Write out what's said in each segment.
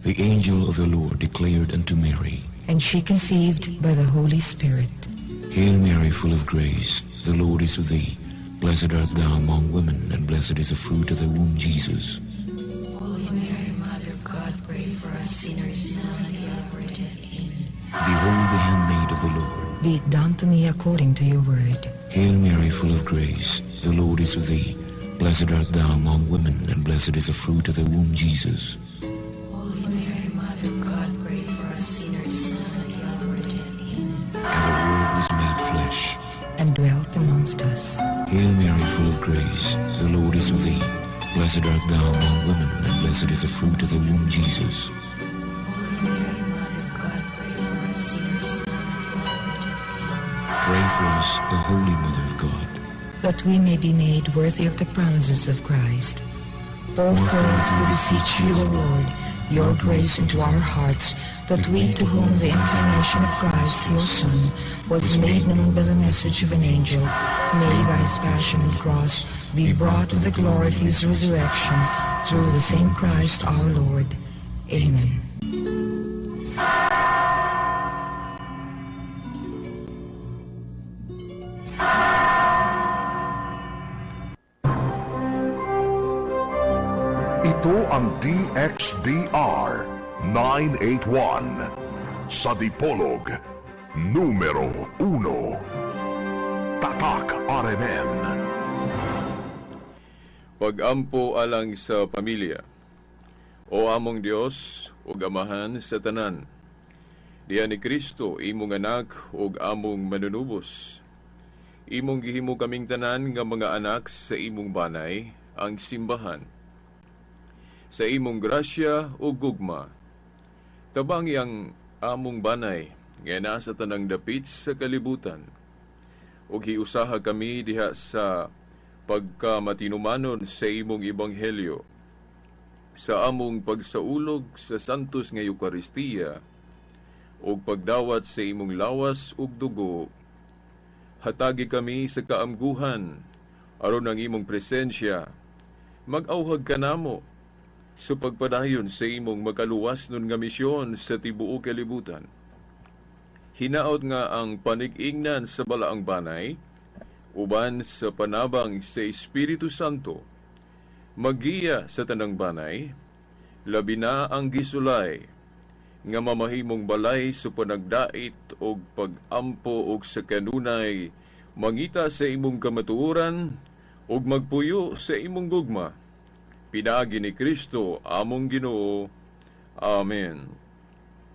The angel of the Lord declared unto Mary, And she conceived by the Holy Spirit. Hail Mary, full of grace, the Lord is with thee. Blessed art thou among women, and blessed is the fruit of thy womb, Jesus. Holy Mary, Mother of God, pray for us sinners now and at the hour of death. Amen. Behold the handmaid of the Lord. Be it done to me according to your word. Hail Mary, full of grace, the Lord is with thee. Blessed art thou among women, and blessed is the fruit of thy womb, Jesus. Holy Mary, Mother of God, pray for us sinners now and at the hour of death. Amen. And the Word was made flesh, And dwelt amongst us. Hail Mary, full of grace, the Lord is with thee. Blessed art thou among women, and blessed is the fruit of thy womb, Jesus. Holy Mary, Mother of God, pray for us sinners now and at the hour of death. Amen. Pray for us, O Holy Mother of God. That we may be made worthy of the promises of Christ. Pour forth, we beseech you, O Lord, your grace into our hearts, that we, to whom the incarnation of Christ, your Son, was made known by the message of an angel, may by his passion and cross be brought to the glory of his resurrection, through the same Christ our Lord. Amen. Ito ang DXDR 981 sa Dipolog numero 1. Tatak RMN. Pag-ampo alang sa pamilya. O among Dios, ug amahan sa tanan. Diya ni Kristo, imong anak, ug among manunubos. Imong gihimo kaming tanan nga mga anak sa imong banay, ang simbahan. Sa imong grasya o gugma, tabangi ang among banay, nga nasa tanang dapit sa kalibutan. Ug hiusaha kami diha sa pagkamatinumanon sa imong ebanghelyo, sa among pagsaulog sa santos nga Eukaristiya, ug pagdawat sa imong lawas ug dugo. Hatagi kami sa kaamguhan, aron ang imong presensya, mag-auhag ka namo, sa pagpadayon sa imong makaluwas nun nga misyon sa tibuok kalibutan. Hinaot nga ang panig-ingnan sa balaang banay, uban sa panabang sa Espiritu Santo, magiya sa tanang banay, labi na ang gisulay, nga mamahimong balay sa panagdait o pag-ampo o sa kanunay, mangita sa imong kamatuoran, o magpuyo sa imong gugma. Pinagi ni Kristo, among Ginoo. Amen.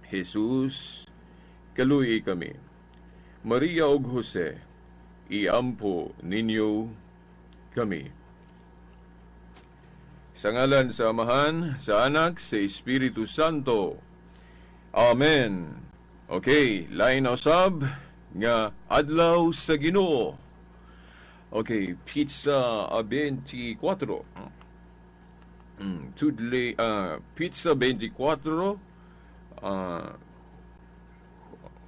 Jesus, kaluy kami. Maria ug Jose, iampo ninyo kami. Sa ngalan sa Amahan, sa Anak, sa Espiritu Santo. Amen. Okay, lain na usab nga adlaw sa Ginoo. Okay, pizza 24. Today, pizza 24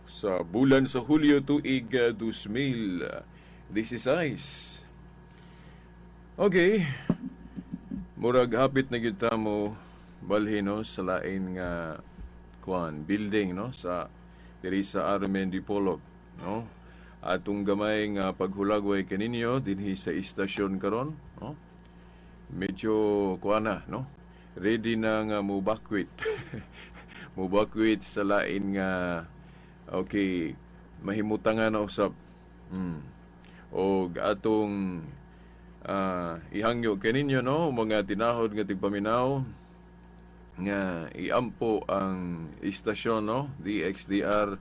sa bulan sa Hulyo tuig 2016. Okay, murag hapit na kita mo balhin no, sa lain nga building no, sa diri sa Armen Dipolog no. Atong gamay nga paghulagway kaninyo dinhi sa istasyon karon no. Medyo kuana no, ready na nga mubakwit mubakwit sa lain nga okay mahimutangan na usab o atong ihangyo kaninyo no, mga tinahod nga tigpaminaw nga iampo ang istasyon no, DXDR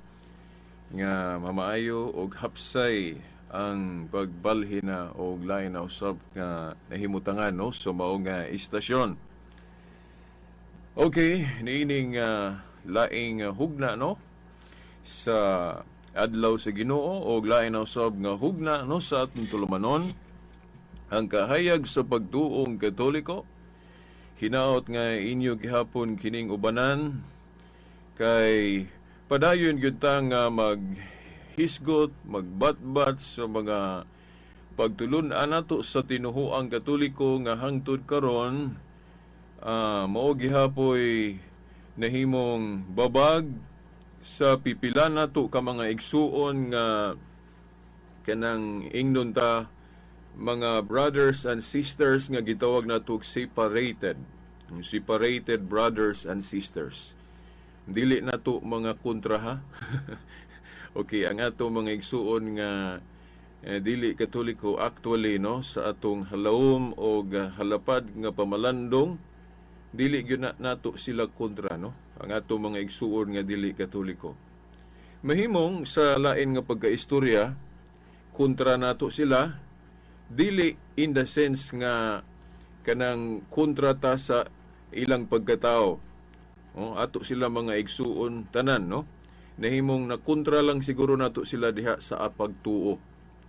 nga mamaayo og hapsay ang pagbalhin na o lain na usab nga nahimutangan no, so mao nga istasyon. Okay, niining laing hugna no sa adlaw sa Ginoo o lain na usab nga hugna no sa atong tulumanon ang kahayag sa pagtuong Katoliko. Hinaot nga inyo gihapon kining ubanan kay padayon gyud ta nga maghisgot, magbatbat sa mga pagtulun-an nato sa tinuhuang Katoliko nga hangtod karon mao gihapoy nahimong babag sa pipila nato ka mga igsuon nga kanang ingnon ta mga brothers and sisters nga gitawag nato separated brothers and sisters. Dili nato mga kontra ha. Okay, ang ato mga igsuon nga dili Katoliko actually no sa atong halawom o halapad nga pamalandong, dili gyud nato sila kontra no. Ang ato mga igsuon nga dili Katoliko. Mahimong sa lain nga pagkaistorya kontra nato sila, dili in the sense nga kanang kontra ta sa ilang pagkatao. Ato sila mga igsuon tanan no. Nahimong na kontra lang siguro nato sila diha sa pagtuo.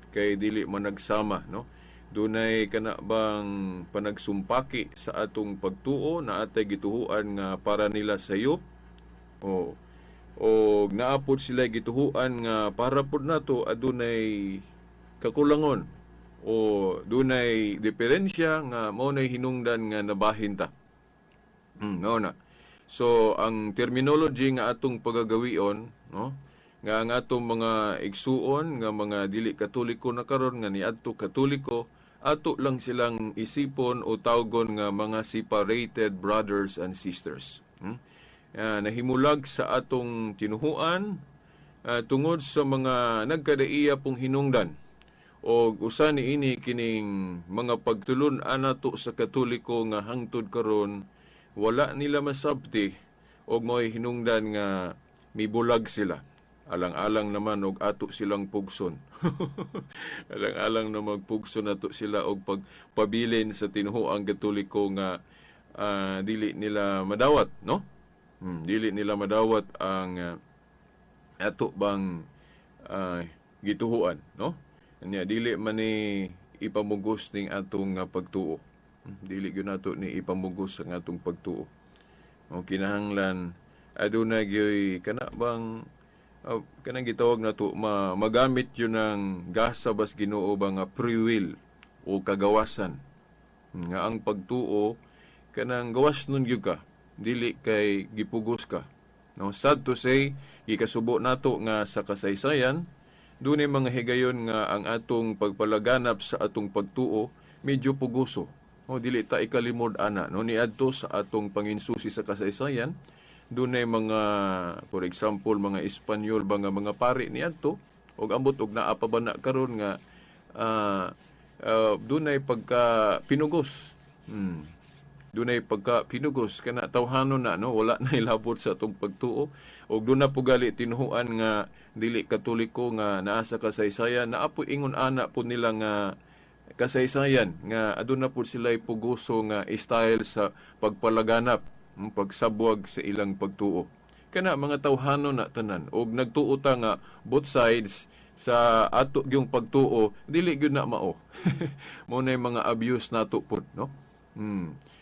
Kay dili man nagsama no. Dunay kana bang panagsumpaki sa atong pagtuo na atay gituhuan nga para nila sayop o naapod sila gituhuan nga para pud nato adunay kakulangon o dunay diferensya nga mao nay hinungdan nga nabahin ta. Mao na. So ang terminology nga atong pagagawion no nga ang atong mga igsuon nga mga dili Katoliko na karon nga niadto Katoliko, ato lang silang isipon o tawgon nga mga separated brothers and sisters. Nahimulag sa atong tinuhuan tungod sa mga nagkadaiya pong hinungdan o usa niini kining mga pagtulon-an nato sa Katoliko nga hangtod karon wala nila masabti og mo'y hinungdan nga mibulag sila. Alang-alang naman og ato silang pugson. Alang-alang na magpugson nato sila og pagpabilin sa tinuhuang Katoliko nga dili nila madawat, no? Dili nila madawat ang ato bang gituhuan, no? Anya dili man ni ipamugos ning atong pagtuo. Dili gyud nato ni ipamugos ang atong pagtuo. O kinahanglan aduna gyoy kana bang kanang gitawag nato magamit yun ng gasa bas Ginoo ba nga free will o kagawasan nga ang pagtuo kanang gawas nun gyud ka, dili kay gipugos ka. No, sad to say, gikasubo nato nga sa kasaysayan dunay mga higayon nga ang atong pagpalaganap sa atong pagtuo medyo puguso. O dili ta ikalimod ana no niadto sa atong panginsusi sa kasaysayan, dunay mga for example mga Espanyol ba nga mga pari niadto og ambot og naa pa ba na karon nga dunay pagka pinugos. Dunay pagka pinugos kana tawhanon na no, wala na ilabot sa atong pagtuo og doon na po gali tinuhuan nga dili Katoliko nga naa sa kasaysayan, naapo ingon ana po nila nga kasaysayan nga aduna po sila puguso nga style sa pagpalaganap, pagsabwag sa ilang pagtuo. Kana mga tawhanon na tanan og nagtuo ta nga both sides sa ato gyung pagtuo dili gyud na mao. Mo nay mga abuse nato pud no.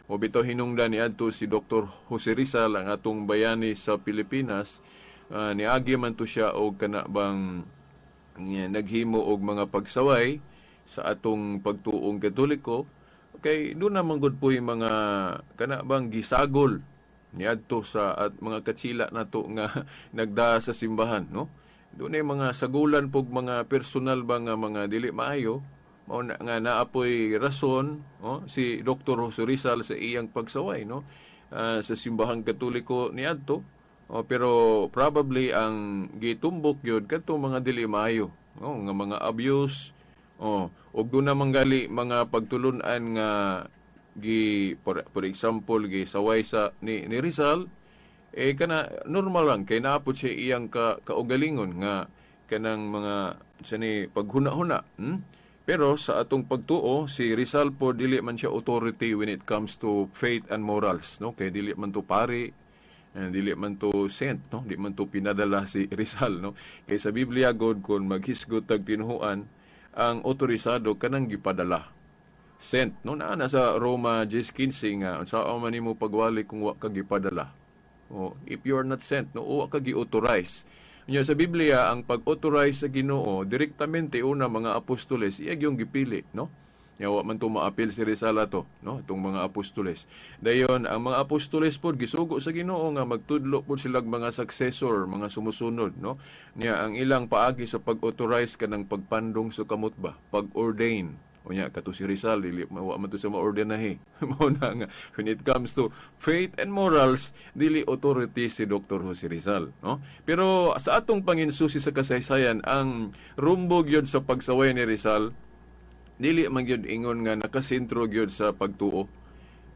O bitaw hinungdan niadto si Dr. Jose Rizal ang atong bayani sa Pilipinas, niagi man to siya og kana bang naghimo og mga pagsaway sa atong pagtuong Katoliko, kay doon naman gud po yung mga kana bang gisagol niadto sa at mga katsila nato nga nagda sa simbahan no. Doon ay mga sagulan pog mga personal ba nga mga dili maayo mao na nga naapoy rason no si Dr. Jose Rizal sa iyang pagsaway no sa simbahang Katoliko niadto. Pero probably ang gitumbok yun kadto mga dili maayo no nga mga abuse. Og doon naman gali mga pagtulunan nga for example saway sa ni Rizal kana normal lang kay naapod siya iyang kaugalingon nga kanang mga sani paghuna-huna. Pero sa atong pagtuo si Rizal po dili man siya authority when it comes to faith and morals no, kay dili man to pari, dili man to sent no, di man to pinadala si Rizal no. Kay sa Biblia god kun maghisgot tag tinuhuan ang otorisado kanang gipadala. Sent no na sa Roma 10:15 nga unsa man nimo pagwali kung wa ka gipadala. If you are not sent no wa ka gi-authorize. Nya sa Biblia ang pag-authorize sa Ginoo direktamente una mga apostoles iya gyung gipili no. Yawa man to maapil si Rizal ato, no? Itong mga apostoles. Dayon ang mga apostoles pod gisugo sa Ginoo nga magtudlo pod silang mga successor, mga sumusunod, no? Niya ang ilang paagi sa pag-authorize kanang pagpandong sa kamot ba, pag-ordain. Unya kato si Rizal dili mawa man to sa maordinahe. Mao na nga when it comes to faith and morals, dili authority si Dr. Jose Rizal, no? Pero sa atong panginsusi sa kasaysayan, ang rumbo gyud sa pagsaway ni Rizal dili man gyud ingon nga nakasentro gyud sa pagtuo,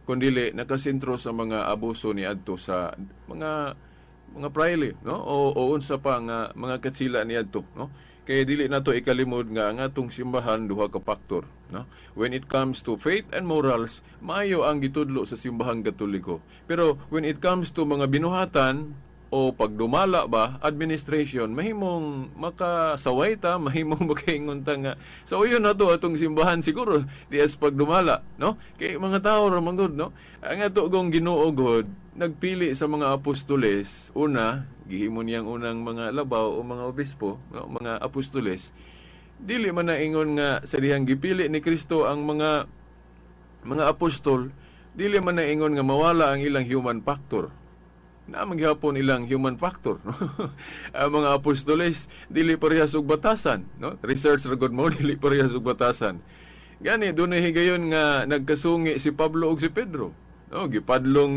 kundili nakasentro sa mga abuso ni adto sa mga praile, no? O unsa pa nga mga katsila ni adto, no? Kaya dili nato ikalimod nga ang atong simbahan duha ka faktor, no? When it comes to faith and morals, maayo ang gitudlo sa simbahang Katoliko. Pero when it comes to mga binuhatan o pagdumala ba, administration, mahimong makasaway ta, mahimong makaingon ta nga. So yun na to atong simbahan siguro, dias pagdumala, no? Kay mga tao ra manggod, no? Ang ato gong Ginoo god nagpili sa mga apostoles, una, gihimo niyang unang mga labaw o mga obispo, no? Mga apostoles. Dili man na ingon nga sa dihang gipili ni Kristo ang mga apostol, dili man na ingon nga mawala ang ilang human factor. Na maghapon ilang human factor, no? Ang mga apostoles dili parehas og batasan, no? Research ra gud mo dili parehas og batasan. Gani dunay higayon nga nagkasungi si Pablo ug si Pedro, no? Gipadlong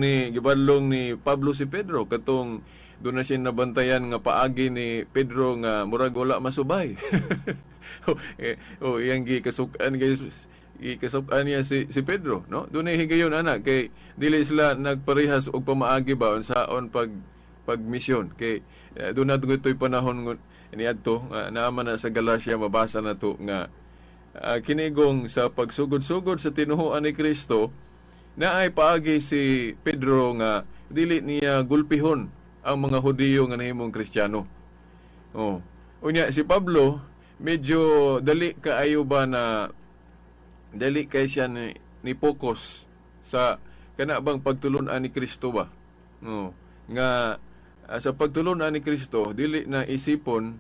ni Pablo si Pedro katong doon na siya nabantayan nga paagi ni Pedro nga murag wala masubay. Iyang gikasukan ikasab-an niya si Pedro, no? Dunay higayon anak kay dili sila nagparehas og pamaagi ba unsaon pagmisyon kay doon na toy panahon ni adto naman na sa Galacia mabasa na to nga kinigong sa pagsugod-sugod sa tinuhuan ni Kristo na ay paagi si Pedro nga dili niya gulpihon ang mga Hudiyo nga nahimong Kristiyano. Unya si Pablo medyo dali kaayo ba na dali kay siya ni focus sa kana bang pagtulunan ni Kristo ba, no? Nga sa pagtulunan ni Kristo dili na isipon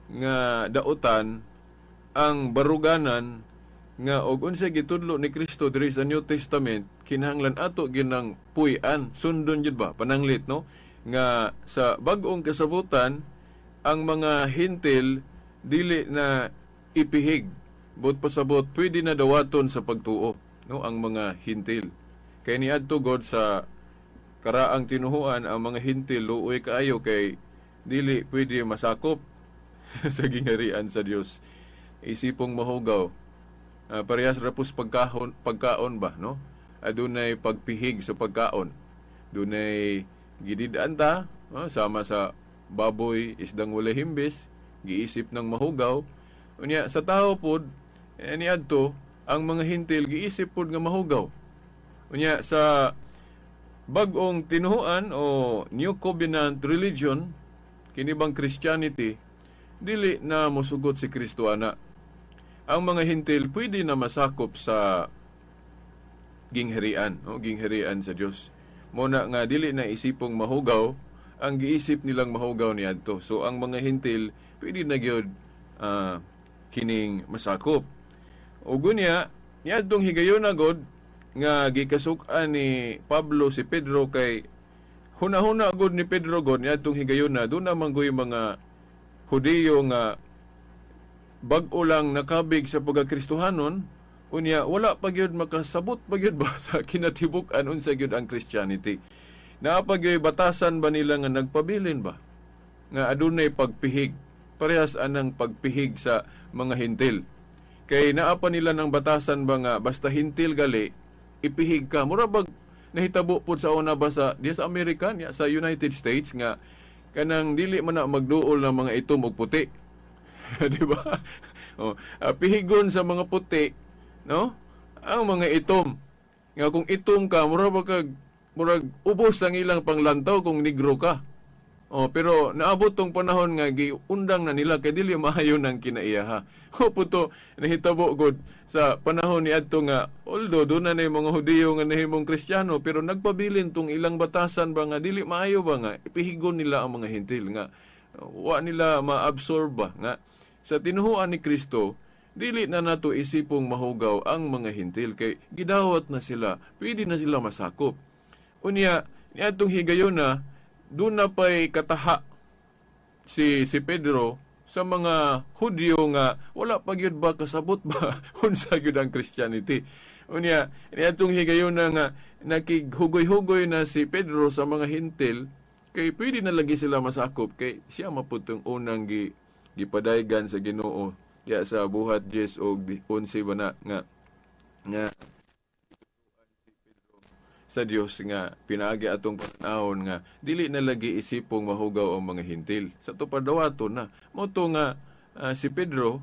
nga dautan ang baruganan nga og unsa gitudlo ni Kristo diri sa New Testament kinahanglan ato ginang puy-an sundon jud ba pananglit, no? Nga sa bag-ong kasabutan ang mga hintil dili na ipihig but pasabot pwede na dawaton sa pagtuo, no? Ang mga hintil kay niadto God sa karaang tinuhuan ang mga hintil luoy kaayo kay dili pwede masakop sa gingharian sa Dios. Isipong mahugaw, parehas rapos pagkaon ba, no? Adunay pagpihig sa pagkaon, dunay gidid-an ta, no? Sama sa baboy isdang wala himbis, giisip ng mahugaw. Unya sa tao pod niadto ang mga hintil giisip pod nga mahugaw. Unya sa bag-ong tinuhuan o New Covenant religion kini bang Christianity dili na mosugot si Kristo ana. Ang mga hintil pwede na masakop sa gingharian, no? Gingharian sa Dios. Muna nga dili na isipong mahugaw ang giisip nilang mahugaw niadto. So ang mga hintil pwede na gyud kining masakop. O gunya, niadtong higayon na god nga gikasuk-an ni Pablo si Pedro kay hunahuna god ni Pedro god niadtong higayon na doon naman goy mga Hudiyo nga bag-o lang nakabig sa pagkakristohanon, unya wala pa gyud makasabot pa gyud ba sa kinatibuk-an unsa gyud ang Christianity. Naa pa gyud batasan ba nila nga nagpabilin ba nga adunay pagpihig parehas anang pagpihig sa mga hintil. Kay naa pa nila ng batasan ba nga basta hintil gali ipihig ka. Mura bag nahitabo pod sa una ba sa diya sa Amerika, sa United States nga kanang dili man na magduol ng mga itom og puti. Di ba? Pihigon sa mga puti, no? Ang mga itom. Nga kung itom ka, murag ubos ang ilang panglantaw kung negro ka. Pero naabot tong panahon nga giundang na nila kay dili maayo nang kinaiyaha. Puto nahitabo gud sa panahon ni adto nga although do na mga Hudiyo nga nahimong Kristiyano pero nagpabilin tong ilang batasan ba nga dili maayo ba nga ipihigon nila ang mga hintil nga wa nila maabsorb ba nga sa tinuhuan ni Kristo dili na nato isipong mahugaw ang mga hintil kay gidawat na sila, pwede na sila masakop. Unya, niadtong higayon na, doon na pa'y kataha si Pedro sa mga Hudyo nga wala pa gyud ba kasabot ba unsa gyud ang Christianity. Unya, niadtong higayon na nga nakighugoy-hugoy na si Pedro sa mga hintil kay pwede na lagi sila masakop kay siya maputong unang gipadaygan sa Ginoo ya sa buhat 10 o 11 ba na nga sa Dios nga pinaagi atong panahon nga dili na lagi isipong mahugaw ang mga hintil. Sa to padawaton na mo to nga si Pedro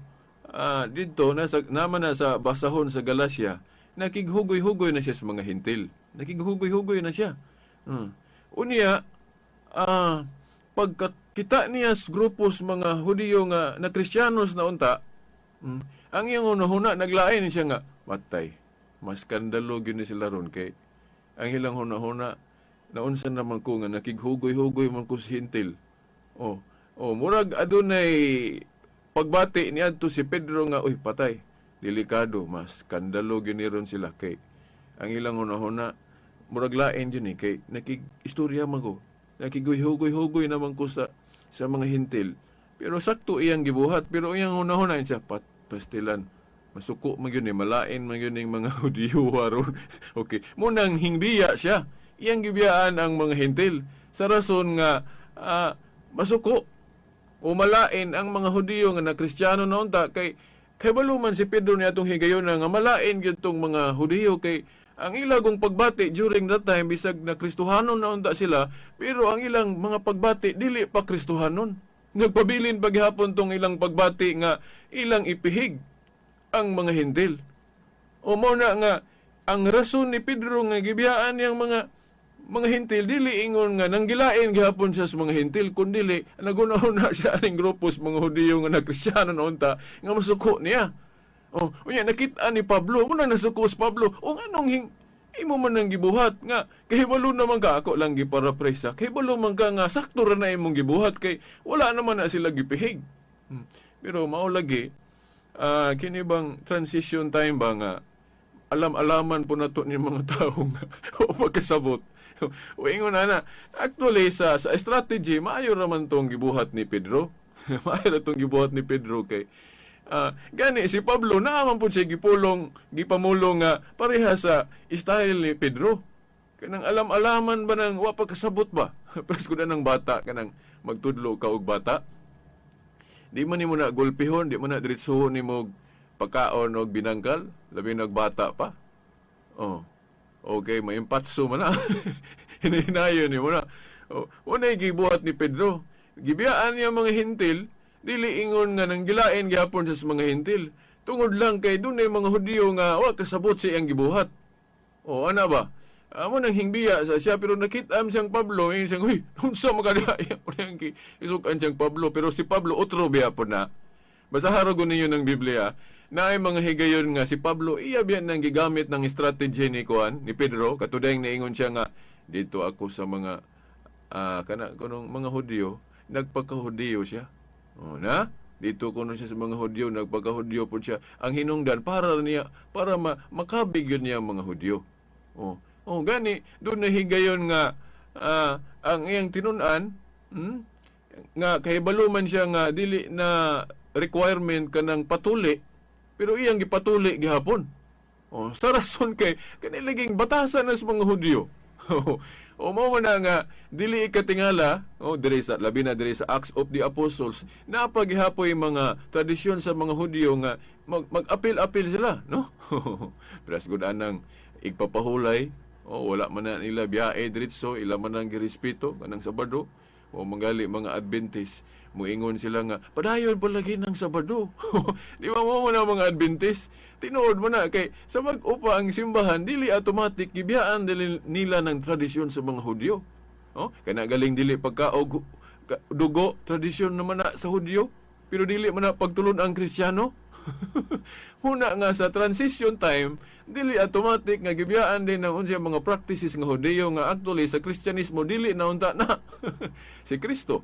didto naman na sa basahon sa Galacia, nakighugoy-hugoy na siya sa mga hintil. Nakighugoy-hugoy na siya. Unya pagkakita niya sa grupos mga Hudiyo nga na Kristiyanos na unta, ang iyang hunahuna naglain siya nga matay. Mas skandalo gyud ni sila ron kay ang ilang hunahuna naunsa naman ko nga nakighugoy-hugoy man ko sa hintil. Murag adunay pagbati niadto si Pedro nga uy patay. Delikado, mas skandalo gyud ni ron sila kay ang ilang hunahuna murag lain yun kay nakig-istorya man ko. Nakiguy-hugoy-hugoy naman ko sa mga hintil. Pero sakto iyang gibuhat. Pero iyang hunahuna siya, pastilan. Masuko man yun malain man yun yung mga Hudiyo ron. Okay. Munang hingbiya siya. Iyang gibiyaan ang mga hintil. Sa rason nga, masuko o malain ang mga Hudiyo nga na Kristiyano na unta. Kay baluman si Pedro niya itong higayon na nga malain yun itong mga Hudiyo kay ang ilagong pagbati during that time, bisag na Kristohanon na unta sila, pero ang ilang mga pagbati, dili pa Kristohanon. Nagpabilin paghapon tong ilang pagbati nga ilang ipihig ang mga hintil. O muna nga, ang rason ni Pedro nga gibiyaan niyang mga hintil, dili ingon nga nanggilain gihapon siya sa mga hintil, kundili nagunahon na siya aning grupos mga Hudiyo nga na Kristiyano na unta, nga masuko niya. Unya nakita ni Pablo, muna nasuko si Pablo, anong imo man nang gibuhat nga kahibalo naman ka ako lang giparaphrase. Kahibalo man ka nga sakto ra na imong gibuhat kay wala naman na sila gipihig. Pero mao lagi kini bang transition time ba nga alam-alaman po nato ni mga tao nga o pagkasabot. O ingon na actually sa strategy maayo ra man tong gibuhat ni Pedro. Maayo ra tong gibuhat ni Pedro kay gani si Pablo naaman po siya gipamulong nga pareha sa style ni Pedro. Kanang alam-alaman ba nang wa pagkasabot ba? Pres ko na ng bata kanang magtudlo ka og bata. Di man nimo na gulpihon, di man na diretsohon nimo pagkaon og binangkal, labi nagbata pa. Okay, may impatso man na. Hinahinayon nimo na. Unay gibuhat ni Pedro. Gibiyaan niya mga hintil, dili ingon nga nang gilain gyapon sa mga hintil. Tungod lang kay dunay mga Hudiyo nga wa kasabot sa iyang gibuhat. Ana ba? Amo nang hingbiya sa siya pero nakita siyang Pablo, siyang huy, unsa makadaya po nang isukan siyang Pablo, pero si Pablo otro biya po na. Basahan ko ninyo ng Biblia na ay mga higayon nga si Pablo iya biyan nang gigamit ng strategy ni Pedro, katudayang naingon siya nga dito ako sa mga kanang mga Hudiyo, nagpaka-Hudiyo siya. Dito kuno siya sa mga Hudyo, nagpaka-Hudyo po siya. Ang hinungdan para makabig yun niya mga Hudyo. Gani, doon nahigayon nga ang iyang tinunan, nga kahibaluman siya nga dili na requirement kanang patuli, pero iyang gipatuli gihapon. Sa rason kay kaniliging batasan na sa mga Hudyo. Mao na nga dili ikatingala diri sa labi na diri sa Acts of the Apostles napaghihapoy mga tradisyon sa mga Hudyo nga mag-apil-apil sila, no? Pero gud anang igpapahulay wala man na nila biyae diretso, ila man ang girespeto kanang Sabado o manggali mga Adventist muingon sila nga padayon palagi ng Sabado. Di ba mo na mga Adventist tinuod mo na kay sa mag-upa ang simbahan dili automatic gibiyaan nila ng tradisyon sa mga Hudyo. Kana galing dili pagkaog dugo tradisyon naman na sa Hudyo pero dili man na pagtulon ang Kristiyano. Huna nga sa transition time dili automatic nga gibiyaan din ng unsay mga practices nga Hudyo nga actually sa Kristyanismo dili na unta na si Kristo.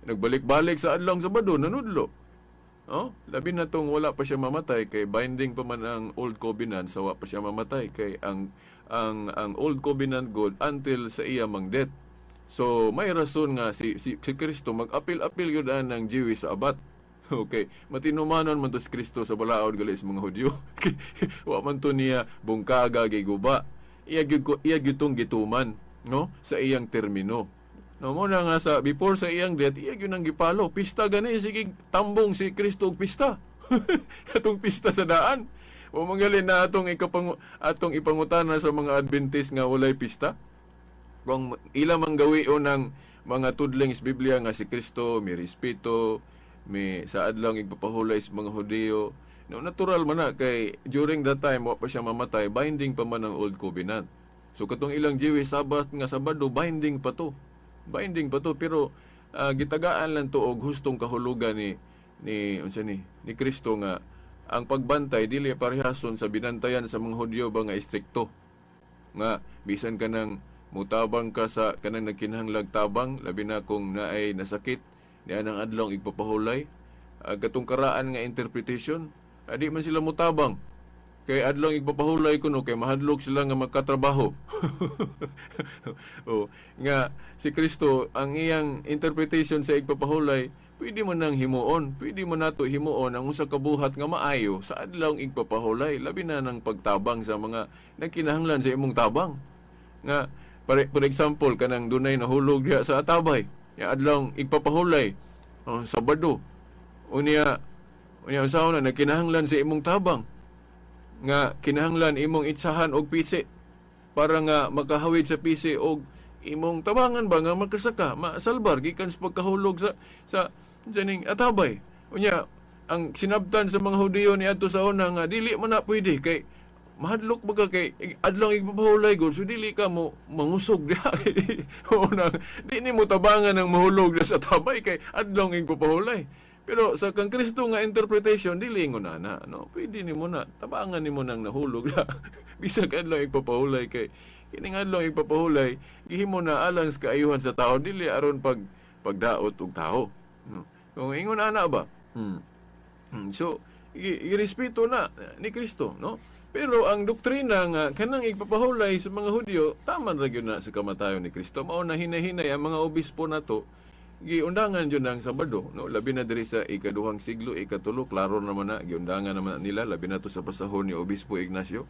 Nagbalik-balik sa adlong Sabado nanudlo. Oh, labi na tong wala pa siya mamatay kay binding pa man ang old covenant sa wa pa siya mamatay kay ang old covenant God until sa iya mang death. So may rason nga si Kristo mag-apil-apil gyud ng Jewish sa abat. Okay, matinumanon man to si Kristo sa balaod gali sa mga Hudyo. Wa man to niya bungkaga giguba. Iya gyud tong gituman, no, sa iyang termino. No, mo na nga sa before sa iyang death, iya gyud nang gipalo. Pista gani sige tambong si Kristo og pista. Atong pista sa daan. O mangalin na atong ipangutana sa mga Adventist nga walay pista. Kung ilang manggawi o ng mga tudling sa Biblia nga si Kristo may respeto, may saad lang igpapahulay sa mga Hudyo. No, natural man na kay during that time wa pa siya mamatay, binding pa man ang old covenant. So katong ilang Jewish Sabbath nga Sabado, binding pa to. Binding pa to pero gitagaan lang to og hustong kahulugan ni Kristo nga ang pagbantay dili parehason sa binantayan sa mga Hudyo ba nga istrikto. Nga bisan ka nang mutabang ka sa kanang nagkinahanglag tabang labi na kung naay nasakit niya nang adlong igpapahulay katong karaan nga interpretation adi man sila mutabang kay adlong igpapahulay kuno kay mahadlok sila nga magkatrabaho. Nga si Kristo ang iyang interpretation sa igpapahulay pwede mo nang himuon, pwede mo nato himuon ang usa ka buhat nga maayo sa adlong igpapahulay labi na ng pagtabang sa mga nagkinahanglan sa imong tabang. Nga for example, kanang dunay nahulog diha sa atabay. Ya adlong igpapahulay Sabado. Unya usahaw na nagkinahanglan sa imong tabang. Nga kinahanglan imong itsahan og pisi para nga makahawid sa pisi og imong tabangan ba nga makasaka, masalbar gikan sa pagkahulog sa janing atabay. Unya ang sinabtan sa mga Hudyo ni adto sa una nga dili man na pwede kay mahadlok ba ka kay adlong igpapahulay gud so dili ka mo mangusog diha. Di ni mo tabangan ng mahulog sa tabay kay adlong igpapahulay. Pero sa kang Kristo nga interpretation dili nguna na no pwede nimo na tabangan nimo nang nahulog na bisag adlong igpapahulay kay kining adlong igpapahulay gihimo na alang sa kaayuhan sa tao dili aron pagdaot og tao no. Kung ingon ana ba so irespeto na ni Kristo no. Pero ang doktrina nga kanang igpapahulay sa mga Hudyo, tama ra gyud na sa kamatayon ni Kristo. Mao na hinay-hinay ang mga obispo nato giundangan jud ang Sabado, no? Labi na diri sa ikaduhang siglo, ikatulo, klaro naman na giundangan naman nila labi na to sa pasahon ni Obispo Ignacio.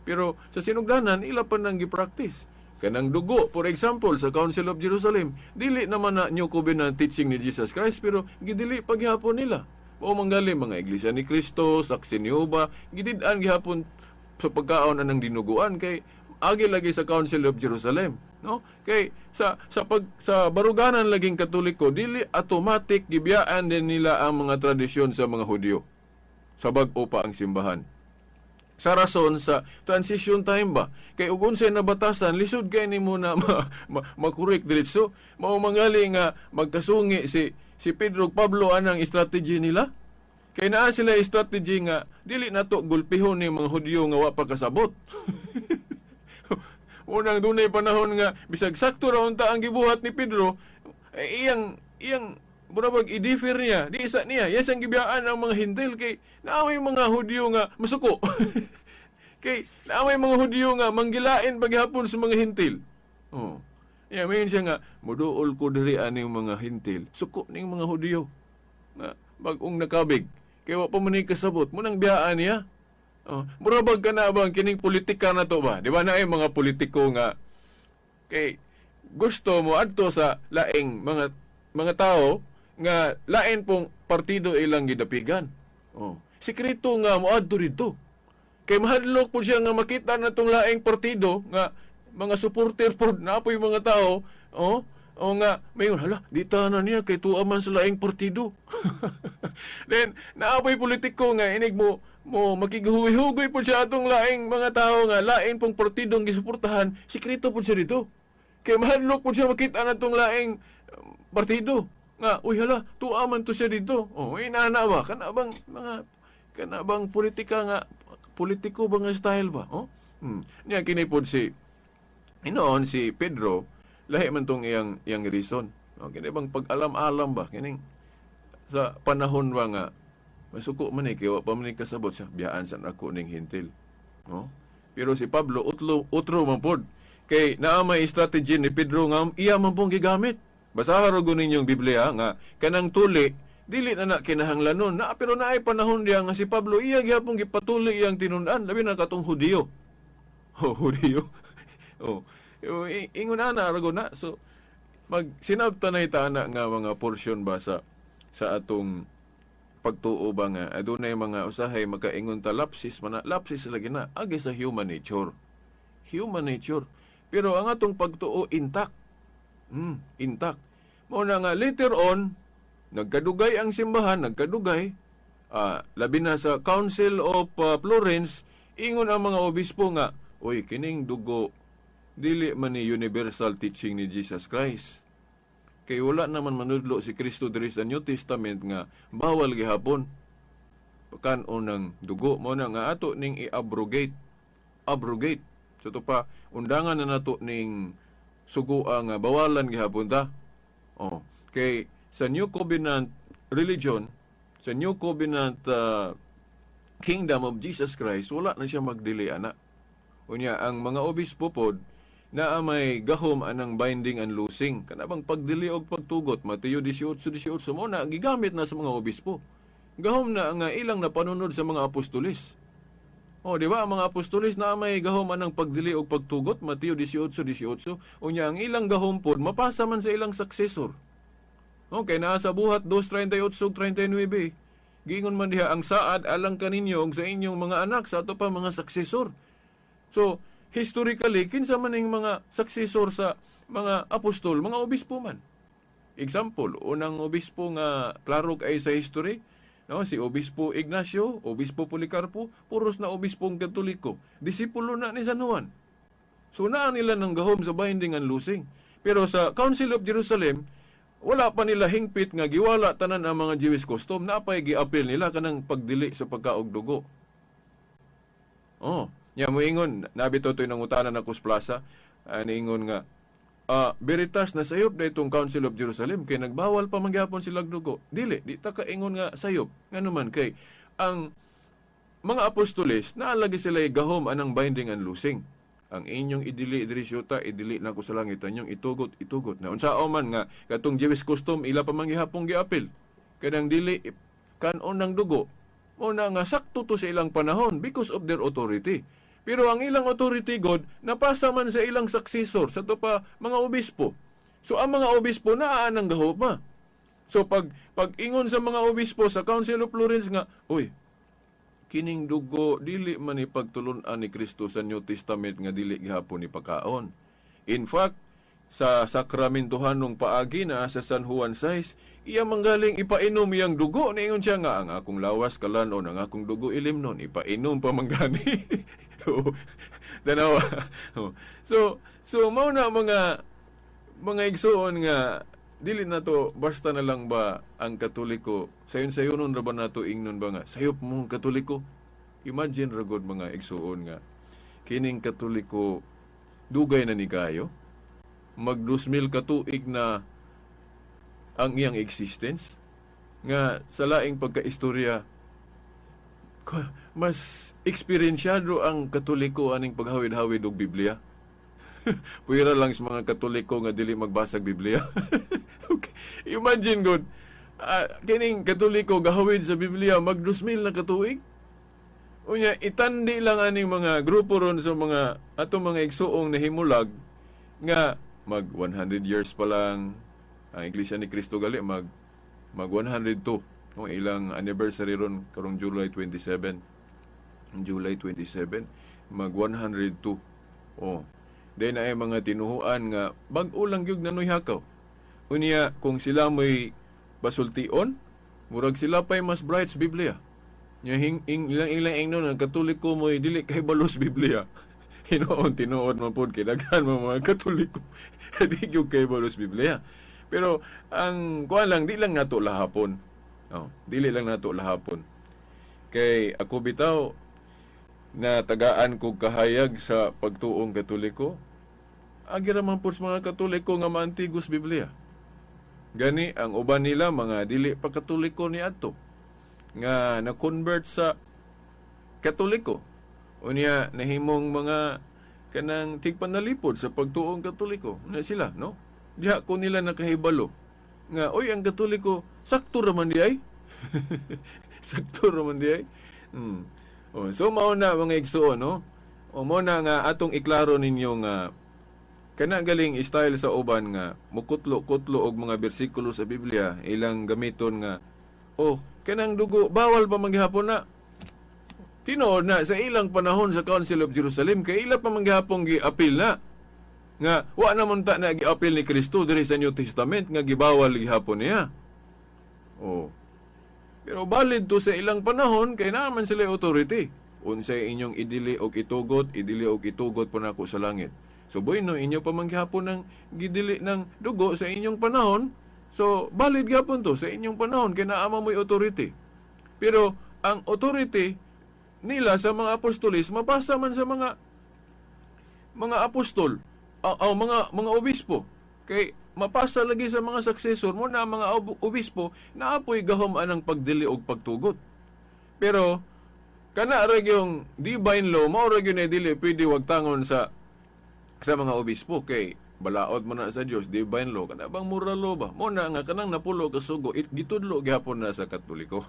Pero sa sinugdanan ila pa nang gi-practice. Kanang dugo, for example, sa Council of Jerusalem, dili naman na New Covenant teaching ni Jesus Christ, pero gidili paghapon nila. O manggali mga iglesia ni Cristo, saksi ni Jehova, gidid-an gihapon sa pagkaon anang dinuguan kay agi lagi sa Council of Jerusalem, no? Kay sa baruganan laging Katoliko dili automatic gibiyaan din nila ang mga tradisyon sa mga Hudyo. Sa bag-o pa ang simbahan. Sa rason sa transition time ba kay ug unsay nabatasan lisod kay nimo na makorek diretso mao mangali nga magkasungi si Pedro ug Pablo anang strategy nila. Kay naa sila strategy nga dili nato gulpihon ni mga Hudyo nga wa pa kasabot. Unang dunay panahon nga bisag sakto ra unta ang gibuhat ni Pedro, iyang burabag i-differ niya, di isa niya. Yes ang gibiyaan ang mga Hintil kay naamay mga Hudyo nga masuko. Kay naamay mga Hudyo nga manggilain paghapon sa mga Hintil. Oh. Yeah, mayon siya nga moduol ko diri aning mga Hintil. Suko ning mga Hudyo. Na bagong nakabig. Kaya wa pa man kasabot mo nang biyaan niya. Murabag ka na bang kining politika na to ba? Di ba na ay mga politiko nga kay gusto mo adto sa laing mga tao nga lain pong partido ilang gidapigan. Sikreto nga mo adto dito. Kay mahadlok po siya nga makita na tong laing partido nga mga supporter po na po yung mga tao o nga, mayon, hala, dito na niya, kay tuaman sa laing partido. Then, naapoy politiko nga, inig mo makigahuwi-hugoy po siya atong laing mga tao nga, laing pong partidong gisuportahan, sikrito po siya dito. Kaya mahadlok po siya makita na itong laing partido. Nga, uy, hala, tuaman to siya dito. Inana ba? Kanabang politika nga, politiko ba nga style ba? Niya, kinipod si Pedro, lahi man tong iyang reason. Kini bang pag-alam-alam ba kining sa panahon ba nga Masuko man kay wa pa man ni kasabot sa biyaan sa ako ning hintil. No? Pero si Pablo utro man pod kay naa may strategy ni Pedro nga iya man pong gigamit. Basahan ro ninyong Biblia nga kanang tuli dili na kinahanglanon na pero naay panahon diya nga si Pablo iya gihapon gipatuli iyang tinun-an labi na katong Hudiyo. Oh, Hudiyo. Oh. Ingon ana rago na. So mag sinabta na itana nga mga portion ba sa atong pagtuo ba nga adunay mga usahay makaingon ta lapsis lagi na agi sa human nature. Human nature. Pero ang atong pagtuo intact. Intact. Mao na nga later on nagkadugay ang simbahan, labi na sa Council of Florence, ingon ang mga obispo nga, oy, kining dugo, dili man ni universal teaching ni Jesus Christ. Kay wala naman manudlo si Kristo diri sa New Testament nga bawal gihapon pagkaon ng dugo. Mao na nga ato ning i-abrogate. So to pa, undangan na nato ning sugo ang bawalan gihapon ta. Oh, kay sa New Covenant religion, sa New Covenant Kingdom of Jesus Christ, wala na siya magdili ana. Unya ang mga obispo pod na may gahom anang binding and loosing kanabang pagdili og pagtugot Mateo 18:18 mo na gigamit na sa mga obispo. Gahom na nga ilang napanunod sa mga apostolis. Oh, di ba? Ang mga apostolis na may gahom anang pagdili og pagtugot Mateo 18:18 unya ang ilang gahom pod mapasa man sa ilang successor. Okay, nasa buhat 2:38-39. Giingon man diha ang saad alang kaninyo ug sa inyong mga anak sa ato pa mga successor. So, historically kinsa man ning mga successor sa mga apostol, mga obispo man. Example, unang obispo nga klaro kay sa history, no, si Obispo Ignacio, Obispo Policarpo, puros na obispong Katoliko, disipulo na ni San Juan. So, naa nila ng gahom sa binding and loosing. Pero sa Council of Jerusalem, wala pa nila hingpit nga giwala tanan ang mga Jewish custom na pay gi-appeal nila kanang pagdili sa pagkaog dugo. Oh, nya moingon nabito toy nang utanan na Kus Plaza, niingon nga veritas na sayop na itong Council of Jerusalem kay nagbawal pa mangyapon sila dugo. Dili, di ta kaingon nga sayop. Nganuman kay ang mga apostoles naalagi sila gahom anang binding and loosing. Ang inyong idili syuta, idili na ko sa langit, anyong itugot. Na unsao man nga, katong Jewish custom, ila pa manggihapong giapil. Kanang dili, kanon ng dugo. O na nga, sakto to sa ilang panahon because of their authority. Pero ang ilang authority, God, napasa man sa ilang successor, sa to pa mga obispo. So, ang mga obispo, naaan ang gahoma. So, pag ingon sa mga obispo sa Council of Florence nga, uy, kining dugo dili man ipagtulon-an ni Kristo sa New Testament nga dili gihapon ni pagkaon. In fact, sa sakramentohanong paagi na sa San Juan 6, iya manggaling ipainom iyang dugo. Niingon siya nga, ang akong lawas kalanon, ang akong dugo ilimnon, ipainom pa manggani. Tanawa. So mao na mga igsoon nga dili na to basta na lang ba ang Katoliko sayon-sayonon ra ba nato ingnon ba nga sayop mong Katoliko. Imagine ra gud mga igsuon nga kining Katoliko dugay na ni kayo mag 2,000 ka tuig na ang iyang existence nga sa laing pagkaistorya mas eksperyensyado ang Katoliko aning paghawid-hawid og Biblia. Puwira lang sa mga Katoliko nga dili magbasag Biblia. Okay. Imagine God, kining Katoliko gahawid sa Biblia mag 2,000 na katuig. Unya itandi lang aning mga grupo ron sa mga atong mga igsuong nahimulag nga mag 100 years pa lang ang Iglesia ni Cristo gali mag 102 no ilang anniversary ron karong July 27 mag 102. Oh, then ay mga tinuhuan nga bag-o lang gyud nanoy hakaw. Unya kung sila may basultion, murag sila pay mas bright sa Biblia. Nya ilang ingnon ang Katoliko mo dili kay balos Biblia. Tinuod man pod kay daghan mga Katoliko. Di gyud kay balos Biblia. Pero ang kuan lang di lang nato lahapon. Dili lang nato lahapon. Kay ako bitaw na tagaan kog kahayag sa pagtuong Katoliko. Agi ra man pod mga Katoliko nga maantigos Biblia. Gani ang uban nila mga dili pa Katoliko ni adto. nga na-convert sa Katoliko. Unya nahimong mga kanang tigpanalipod sa pagtuong Katoliko na sila, no? Diha ko nila nakahibalo nga oy ang Katoliko sakto raman di ay. Sakto raman di ay. So mao na mga igsuon, no? O mo na nga atong iklaro ninyo nga kana galing style sa uban nga mukutlo-kutlo og mga bersikulo sa Biblia ilang gamiton nga kanang dugo bawal pa maghapon na. Tinuod na sa ilang panahon sa Council of Jerusalem kay ila pa maghapon gi-apil na nga wa na man ta na gi-apil ni Kristo diri sa New Testament nga gibawal gihapon niya. Pero valid to sa ilang panahon kay naman sila authority. Unsay inyong idili og itugot pa nako sa langit. So bueno inyo pa man gihapon ng gidili ng dugo sa inyong panahon. So valid gihapon to sa inyong panahon kay naama mo'y authority. Pero ang authority nila sa mga apostolis mabasa man sa mga apostol mga obispo kay mapasa lagi sa mga successor mo na mga obispo na apoy gahom anang pagdili og pagtugot. Pero kana ra yung divine law mao ra gyud dili pwede wag tangon sa mga obispo kay balaod mo na sa Dios divine law kana bang moral law ba mo na nga kanang napulo ka sugo gitudlo gihapon na sa Katoliko.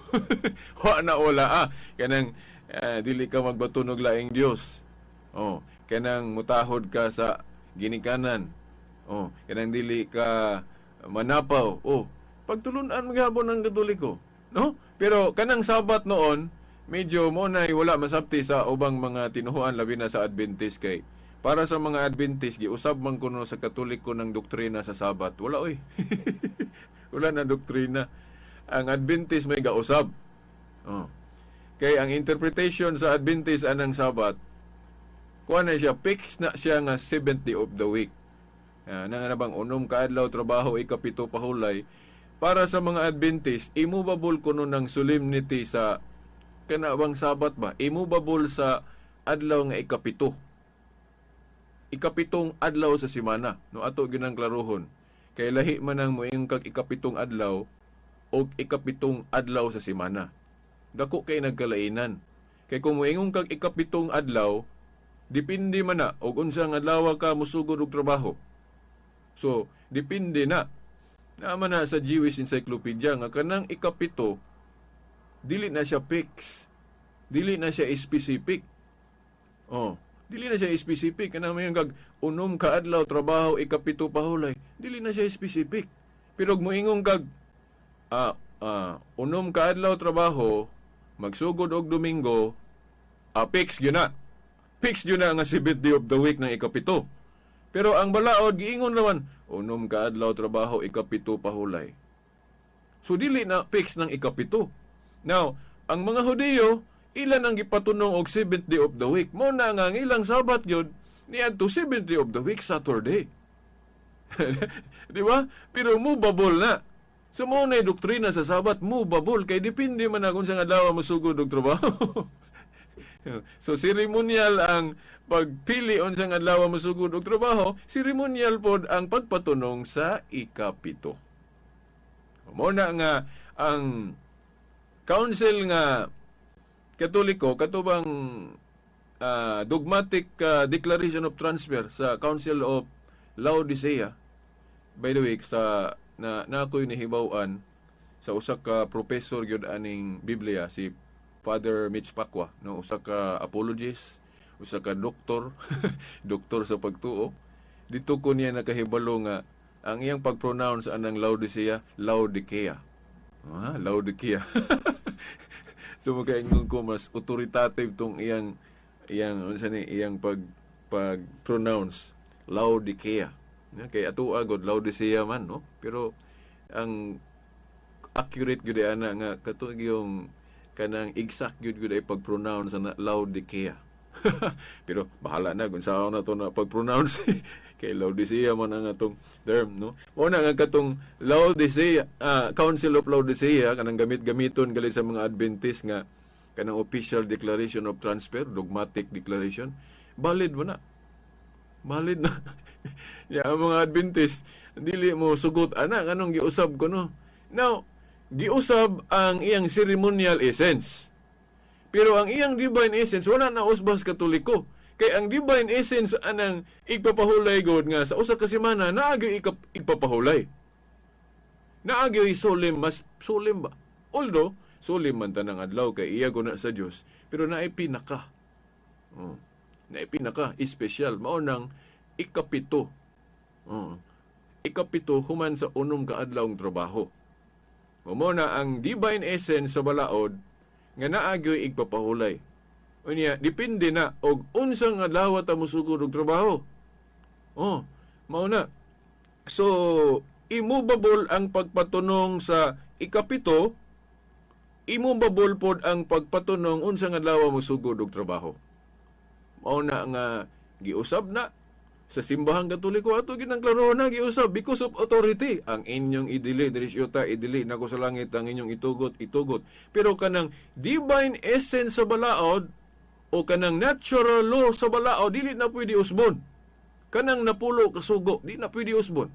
Wa na wala kanang dili ka magbatunog laing Dios. Kanang mutahod ka sa ginikanan. Kanang dili ka manapaw. Pagtulunan maghapon ng Katoliko, no? Pero kanang Sabat noon, medyo mo na wala masabti sa ubang mga tinuhuan labi na sa Adventist kay para sa mga Adventist giusab man kuno sa Katoliko ng doktrina sa Sabat. Wala oy. Wala na doktrina. Ang Adventist may gausab. Kay ang interpretation sa Adventist anang Sabat, kuha na siya, fix na siya nga 70 of the week. Nang bang unom kaadlaw trabaho ikapito pahulay. Para sa mga Adventist, immovable kuno ng solemnity sa kanabang Sabat ba? Immovable sa adlaw nga ikapito. Ikapitong adlaw sa semana. No ato ginang klaruhon. Kay lahi man ang moing kag ikapitong adlaw o ikapitong adlaw sa semana. Dako kay nagkalainan. Kay kung moingon kag ikapitong adlaw, depende man na og unsang adlaw ka musugod og trabaho. So, depende na. Naman na sa Jewish Encyclopedia nga kanang ikapito dili na siya fix. Dili na siya specific. Dili na siya specific kanang mayon kag unom ka adlaw trabaho ikapito pahulay. Dili na siya specific. Pero og moingon kag unom ka adlaw trabaho magsugod og Domingo, fix yun na. Fix yun na nga 7th day of the week ng ikapito. Pero ang balaod, giingon naman, unom ka adlaw trabaho, ikapito pahulay. So, dili na fix ng ikapito. Now, ang mga Hudiyo, ilan ang gipatunong og 7th day of the week? Mo na nga, ang ilang Sabat yun, niadto 7th day of the week, Saturday. Di ba? Pero movable na. So mo na doktrina sa Sabat, movable kay depende man na kung saan adlaw mo sugod og trabaho. So ceremonial ang pagpili unsang adlaw mo sugod og trabaho, ceremonial pod ang pagpatunong sa ikapito. Mo na nga ang council nga Katoliko katubang dogmatic declaration of transfer sa Council of Laodicea. By the way, na ako'y nahibawan sa usa ka professor gyud aning Biblia si Father Mitch Pacwa, no, usa ka apologist, usa ka doktor, doktor sa pagtuo. Dito ko niya nakahibalo nga ang iyang pag-pronounce anang Laodicea, Laodicea. Laodicea. So makaingon ko mas authoritative tong iyang pag-pronounce Laodicea. Kay ato agad Laodicea man, no? Pero ang accurate gyud ana nga katong yung kanang exact gyud ay pag-pronounce na Laodicea. Pero bahala na kung saan na to na pag-pronounce. Kay Laodicea man ang atong term, no? Mo na nga katong Laodicea, Council of Laodicea kanang gamit-gamiton gali sa mga Adventist nga kanang official declaration of transfer, dogmatic declaration, valid mo na. Valid na. Ang mga Adventist, dili mo sugot, anak, anong giusab ko, no? Now, giusab ang iyang ceremonial essence. Pero ang iyang divine essence wala na usbas Katoliko. Kay ang divine essence anang igpapahulay god nga sa usa ka semana naagyo igpapahulay. Naagyo solemn, mas solemn ba? Although solemn man tanang adlaw kay iya guna sa Dios, pero naay pinaka. Naay pinaka espesyal mao nang ikapito. Ikapito human sa unom ka adlawng trabaho. Mao na ang divine essence sa balaod nga naagyoy igpapahulay. Unya depende na og unsang adlaw ta mosugod og trabaho. Mao na. So immovable ang pagpatunong sa ikapito, immovable pod ang pagpatunong unsang adlaw mosugod og trabaho. Mao na nga giusab na sa simbahang Katoliko ato ginangklaro na giusab because of authority. Ang inyong idili diri syuta idili nako sa langit, ang inyong itugot. Pero kanang divine essence sa balaod o kanang natural law sa balaod dili na pwede usbon. Kanang napulo kasugo di na pwede usbon.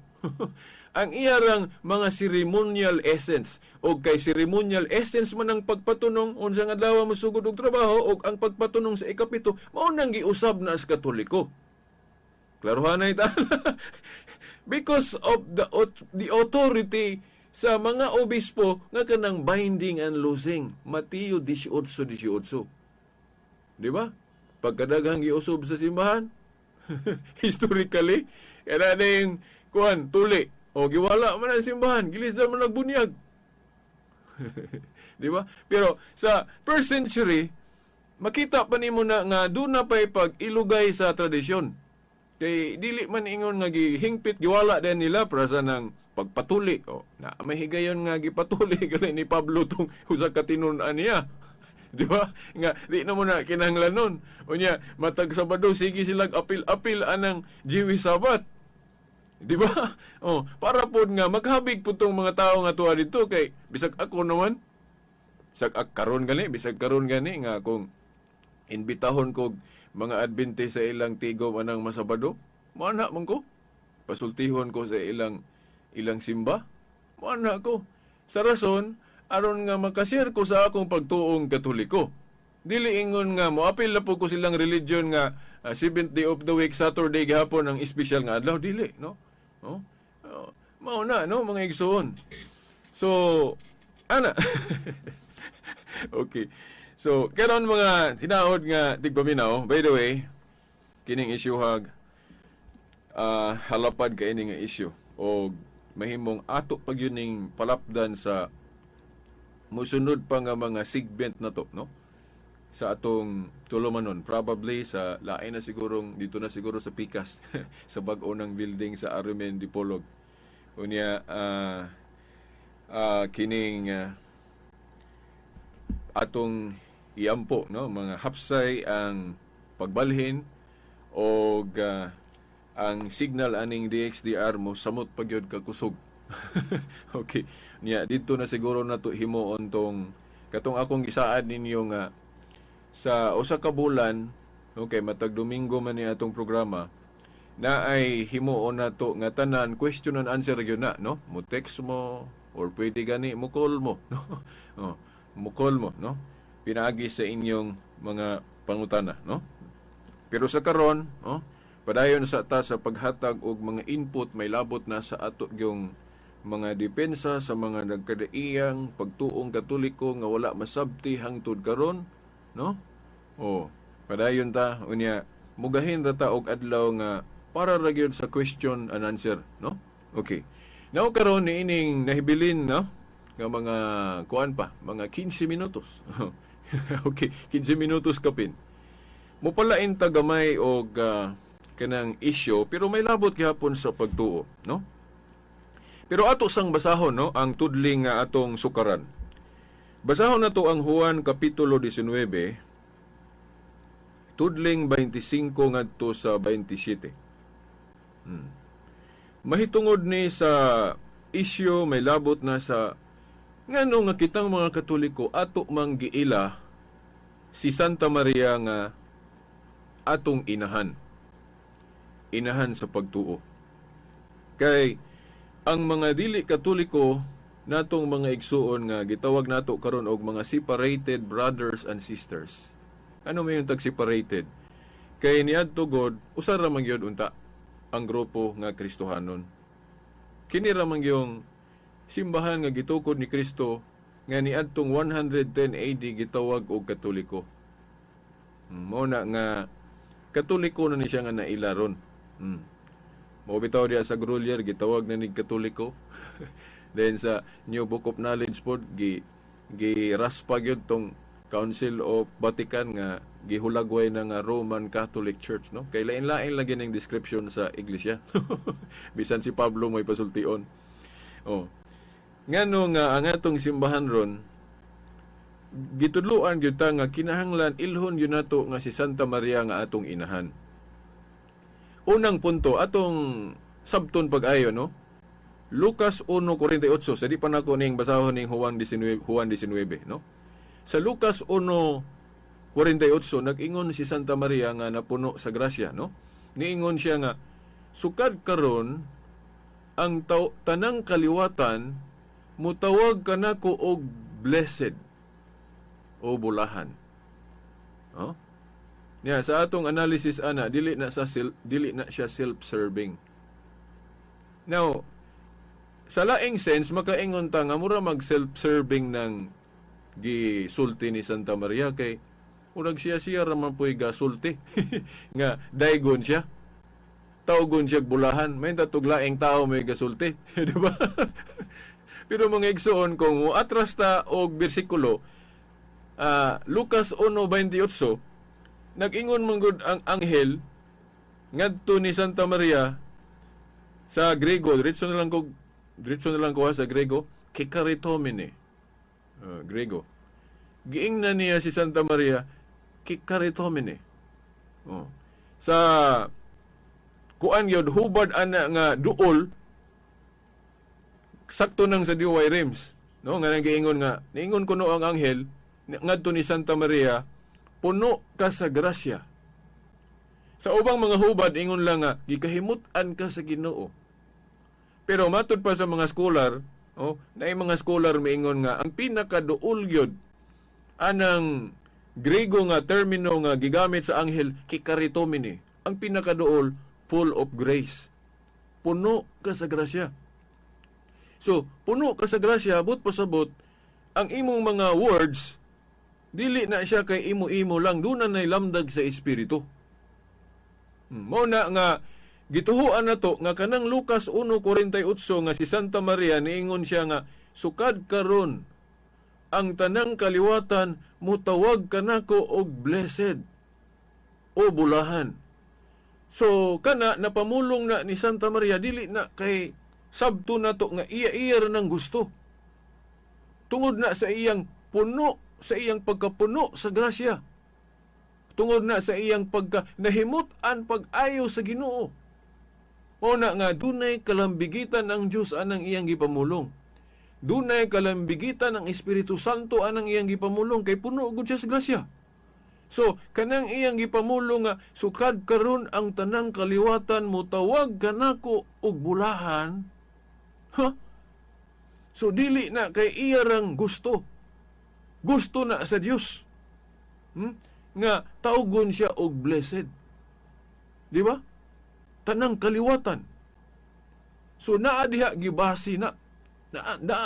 Ang iyarang mga ceremonial essence o kay ceremonial essence man ang pagpatunong unsang adlaw mosugod og trabaho o ang pagpatunong sa ikapito mao nang giusab na sa Katoliko. Klarohan na ita. Because of the authority sa mga obispo nga kanang binding and loosing. Mateo 18:18. Di ba? Pagkadaghang giusob sa simbahan, historically, kaya na yung tuli. O giwala man ang simbahan, gilis na man nagbunyag. Di ba? Pero sa first century, makita pa nimo na nga doon na pa'y pag-ilugay sa tradisyon. Kay dili man ingon nga gihingpit giwala din nila para sa nang pagpatuli. Na may higayon nga gipatuli gali ni Pablo tong usa ka tinun-an niya. Di ba? Nga di na mo na kinahanglanon. Unya matag Sabado sige silang apil-apil anang Jewish Sabbath. Di ba? Para pod nga maghabig pud tong mga tawo nga tuwa dito kay bisag ako naman bisag karon gani nga kung imbitahon ko mga Adventist sa ilang tigom anang masabado, mana man ko. Pasultihon ko sa ilang simba, mana ko. Sa rason, aron nga makashare ko sa akong pagtuong Katoliko. Dili ingon nga moapil na po ko silang religion nga 7th day of the week, Saturday gihapon ang espesyal nga adlaw, dili, no? Mao na, no, mga igsoon. So, ana. Okay. So, karon mga tinaod nga tigpaminaw, by the way, kining isyuhag halapad kay ini nga isyu o mahimong ato pag yuning palapdan sa musunod pa nga mga segment na to, no? Sa atong tulumanon, probably sa lain na sigurong dito na siguro sa Pikas sa bag-o ng building sa Arimen Dipolog. Unya kining atong iampo, no, mga hapsay ang pagbalhin o ang signal aning DXDR mo samot pagyod kakusog. Okay, niya dito na siguro nato himuon tong katong akong gisaad ninyo nga sa usa ka bulan, okay, matag Domingo man ni atong programa na ay himuon nato nga tanan question and answer gyud na, no, mo text mo or pwede gani mo call mo, no. Mo call mo, no, pinaagi sa inyong mga pangutana, no? Pero sa karon, padayon sa ta sa paghatag og mga input may labot na sa ato yung mga depensa sa mga nagkadaiyang pagtuong Katoliko nga wala masabti hangtod karon, no? Padayon ta unya mugahin ra ta og adlaw nga para ra gyud sa question and answer, no? Okay. Now karon niining nahibilin, no? Nga mga kuan pa, mga 15 minutos. Okay, 15 minutos kapin. Mupalain ta gamay og kanang issue pero may labot gihapon sa pagtuo, no? Pero ato sang basahon, no, ang tudling nga atong sukaran. Basahon nato ang Juan kapitulo 19 tudling 25 ngadto sa 27. Mahitungod ni sa issue may labot na sa ngano nga kitang mga Katoliko ato mang giila si Santa Maria nga atong inahan sa pagtuo. Kay ang mga dili Katoliko natong mga igsuon nga gitawag nato karon og mga separated brothers and sisters. Ano may yung tag separated? Kay niadto God usa ra man gyud unta ang grupo nga Kristohanon. Kini ra man yung simbahan nga gitukod ni Kristo nga niadtong 110 AD gitawag og Katoliko. Mao na nga Katoliko na ni siya nga nailaron. Mao bitaw diya sa Grolier gitawag na ni Katoliko. Then sa New Book of Knowledge pod giraspa gyud tong Council of Vatican nga gihulagway na nga Roman Catholic Church, no? Kay lain-lain lagi ning description sa iglesia. Bisan si Pablo may pasultion. Oh. Ngano nga ang atong simbahan ron gitudloan gyud ta nga kinahanglan ilhon gyud nato nga si Santa Maria nga atong inahan. Unang punto atong sabton pag-ayo, no? Lucas 1:48, sa di pa nako ning basahon ning Juan 19, no? Sa Lucas 1:48 nag-ingon si Santa Maria nga napuno sa grasya, no? Niingon siya nga sukad karon ang tanang kaliwatan mutawag kanako og blessed o bulahan. Oh? Niya sa atong analysis ana dili na siya self-serving. Now, sa laing sense, makaingon ta nga mura mag-self-serving ng gisulti ni Santa Maria kay murag siya raman po'y gasulti. Nga, daigon siya. Taugon siya bulahan. May tatog laing tao may gasulti. Diba? Pero mga igsoon, kung atras ta og bersikulo, Lucas 1:28, nag-ingon manggod ang anghel ngadto ni Santa Maria sa Grego, diretso na lang ko sa Grego, kikaritomene. Grego. Giingnan niya si Santa Maria, kikaritomene. Sa kuan yun, hubad ana nga duol, sakto nang sa diway rims. No? Nga nag-iingon nga, niingon ko no ang anghel, ngadto ni Santa Maria, puno ka sa grasya. Sa ubang mga hubad, ingon lang nga, gikahimutan ka sa Ginoo. Pero matud pa sa mga scholar, na mga scholar maingon nga, ang pinakaduol gyud anang Grego nga termino nga gigamit sa anghel, kikaritomene. Ang pinakaduol, full of grace. Puno ka sa grasya. So, puno ka sa grasya, but pasabot, ang imong mga words, dili na siya kay imo-imo lang, doon na lamdag sa Espiritu. Mao na nga, gituhuan na to, nga kanang Lucas 1:48 nga si Santa Maria, niingon siya nga, sukad karon ang tanang kaliwatan, mutawag kanako og blessed, o bulahan. So, kana, napamulong na ni Santa Maria, dili na kay sabto na to, nga iya-iya ng gusto. Tungod na sa iyang puno, sa iyang pagkapuno sa grasya. Tungod na sa iyang nahimutan pag-ayo sa Ginoo. O na nga, dunay kalambigitan ang Diyos anang iyang gipamulong. Dunay kalambigitan ang Espiritu Santo anang iyang gipamulong, kay puno gud siya sa grasya. So, kanang iyang gipamulong nga, sukad karon ang tanang kaliwatan, mutawag kanako og bulahan. So, dili na kay iyarang gusto. Gusto na sa Dios. Nga tawgon siya og blessed. Di ba? Tanang kaliwatan. So naadiha gibasi na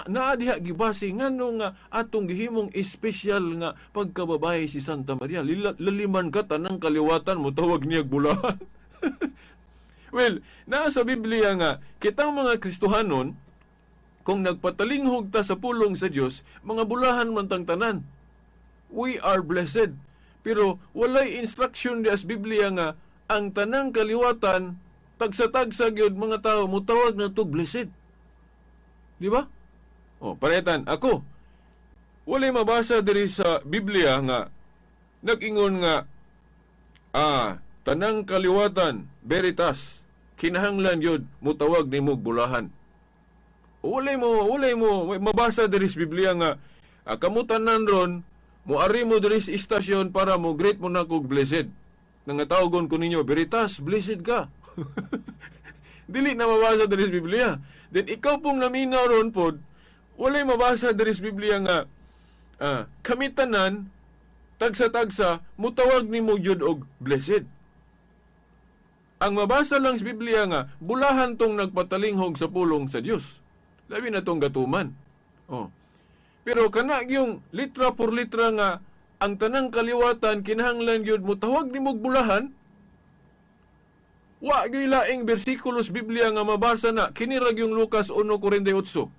naadiha gibasi ngano nga atong gihimong espesyal nga pagkababaye si Santa Maria. Laliman ka tanang kaliwatan mo tawag niya bulahan. Well, naa sa Biblia nga kitang mga Kristohanon kung nagpatalinghog ta sa pulong sa Dios, mga bulahan man tang tanan. We are blessed. Pero walay instruction di as Biblia nga ang tanang kaliwatan tagsa-tagsa gyud mga tao mutawag na to blessed. Di ba? Paretan ako. Walay mabasa diri sa Biblia nga nag-ingon nga tanang kaliwatan veritas kinahanglan gyud mutawag nimo bulahan. Walay mo mabasa diri sa Biblia nga kamutanan ron moari mo diri sa istasyon para mo greet mo na kog blessed. Nangatawgon ko ninyo, veritas, blessed ka. Dili na mabasa diri sa Biblia. Then ikaw pong naminaw ron pod, walay mabasa diri sa Biblia nga kami tanan tagsa-tagsa mutawag nimo jud og blessed. Ang mabasa lang sa Biblia nga bulahan tong nagpatalinghog sa pulong sa Dios. Labi na tong gatuman. Oh. Pero kana yung litra por litra nga ang tanang kaliwatan kinahanglan gyud mutawag nimo og bulahan. Wa gyud laing bersikulos Biblia nga mabasa na kini ra yung Lucas 1:48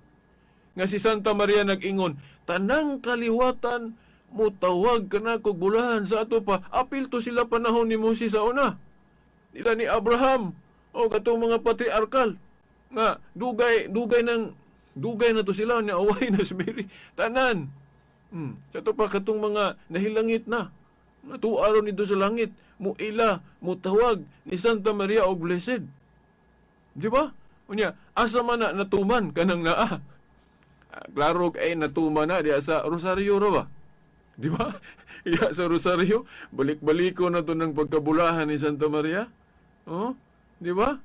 nga si Santa Maria nag-ingon, tanang kaliwatan mutawag kana kog bulahan sa ato pa. Apil to sila panahon ni Moses sa una. Nila ni Abraham o katong mga patriarkal nga dugay na to sila ni away na si Mary. Tanan. Sa ato pa katong mga nahilangit na. Natuaron nito sa langit. Muila, mutawag ni Santa Maria og blessed. Di ba? Unya, asa man na natuman kanang naa. Klaro kay natuman na diya sa Rosario ra ba? Di ba? Diya sa Rosario, balik-baliko na to ng pagkabulahan ni Santa Maria. Oh, di ba?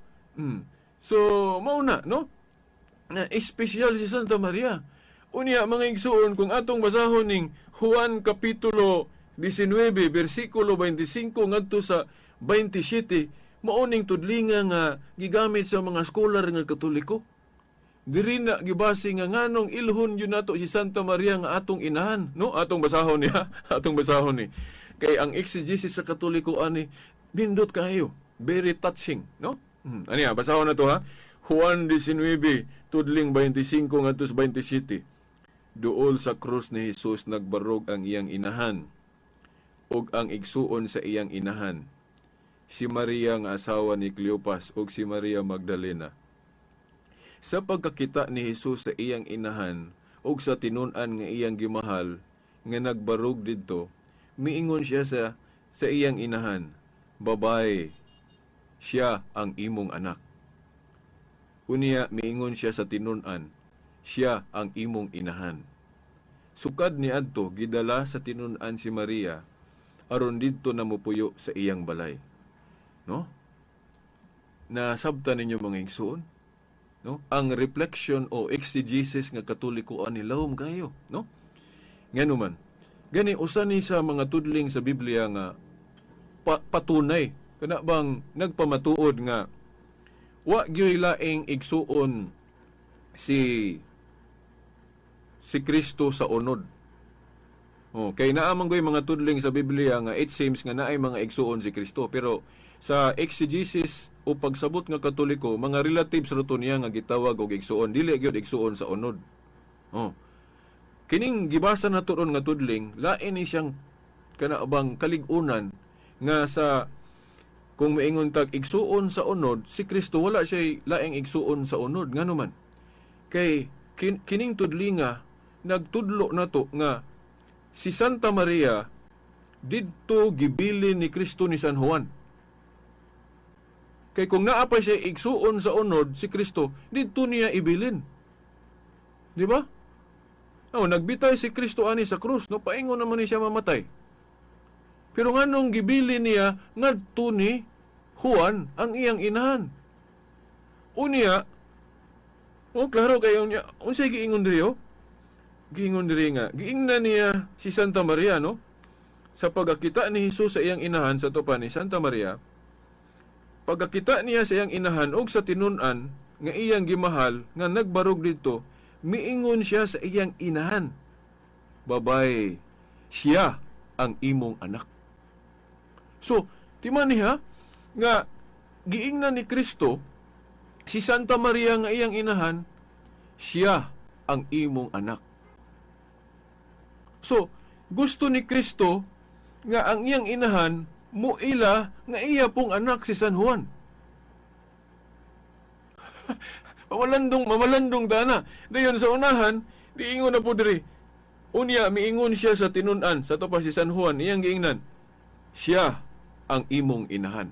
So, mauna, no? Na espesyal si Santa Maria. Unya, mga igsuon, kung atong basahon ning Juan Kapitulo 19, versikulo 25 ngadto sa 27, mauning tudlinga nga gigamit sa mga scholar nga Katoliko. Diri na gibasi nga nganong ilhon yun nato si Santa Maria nga atong inahan, no? Atong basahon niya, atong basahon ni. Kay ang exegesis sa Katoliko ani nindot kayo, very touching, no? Ani basahon na to ha. Juan 19 tudling 25 ngadto sa 27. Duol sa krus ni Jesus nagbarog ang iyang inahan ug ang igsuon sa iyang inahan. Si Maria nga asawa ni Cleopas ug si Maria Magdalena. Sa pagkakita ni Jesus sa iyang inahan ug sa tinun-an nga iyang gimahal nga nagbarog didto, miingon siya sa iyang inahan, "Babae, siya ang imong anak." Unya miingon siya sa tinun-an, "Siya ang imong inahan." Sukad ni adto gidala sa tinun-an si Maria aron didto namupuyo sa iyang balay. No? Nasabtan ninyo mga igsuon? No? Ang reflection o exegesis nga Katoliko ani lawom kayo, no? Nganuman, gani usa ni sa mga tudling sa Biblia nga patunay kana bang nagpamatuod nga wa gyud laing igsuon si Kristo sa unod. Kay naamang goy mga tudling sa Biblia nga it seems nga naay mga igsuon si Kristo, pero sa exegesis o pagsabot nga Katoliko, mga relatives ruto niya nga gitawag og igsuon, dili gyud igsuon sa unod. Kining gibasa nato ron nga tudling, lain ni siyang kanaabang kaligunan nga sa kung maingon tag igsuon sa unod, si Kristo wala siya laing igsuon sa unod nganuman. Kay kining tudlinga nagtudlo nato nga si Santa Maria didto gibilin ni Kristo ni San Juan. Kay kung naa pa siya igsuon sa unod si Kristo, didto niya ibilin. Di ba? Nagbitay si Kristo ani sa krus, no paingon naman ni siya mamatay. Pero nganong gibilin niya ngadto ni Juan ang iyang inahan. Unya, klaro kayo niya, unsay giingon diri giingon diri nga, giingnan niya si Santa Maria, no? Sa pagkakita ni Jesus sa iyang inahan sa tupa ni Santa Maria, pagkakita niya sa iyang inahan og sa tinun-an nga iyang gimahal nga nagbarog dito, miingon siya sa iyang inahan, "Babae, siya ang imong anak." So, timan niya nga giingnan ni Kristo si Santa Maria nga iyang inahan, siya ang imong anak. So, gusto ni Kristo nga ang iyang inahan muila nga iya pong anak si San Juan. mamalandong dana. Dayon sa unahan, diingon na po diri. Unya, miingon siya sa tinun-an, sa to pa si San Juan, iyang giingnan, siya ang imong inahan.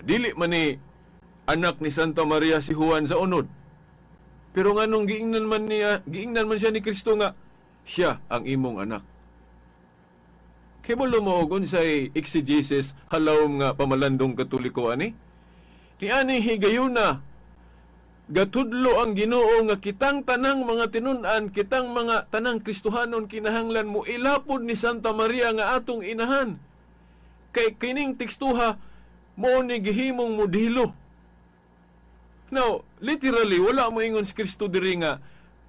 Dili man ni anak ni Santa Maria si Juan sa unod. Pero nganong giingnan man siya ni Kristo nga, siya ang imong anak. Kaya mo lumogon sa exegesis halawom nga pamalandong Katoliko ani? Ni ani higayuna gatudlo ang Ginoo nga kitang tanang mga tinun-an, kitang mga tanang Kristohanon kinahanglan mo ilapod ni Santa Maria nga atong inahan. Kay kining tekstuha mo ni gihimong modelo. Now, literally wala mo ingon si Kristo diri nga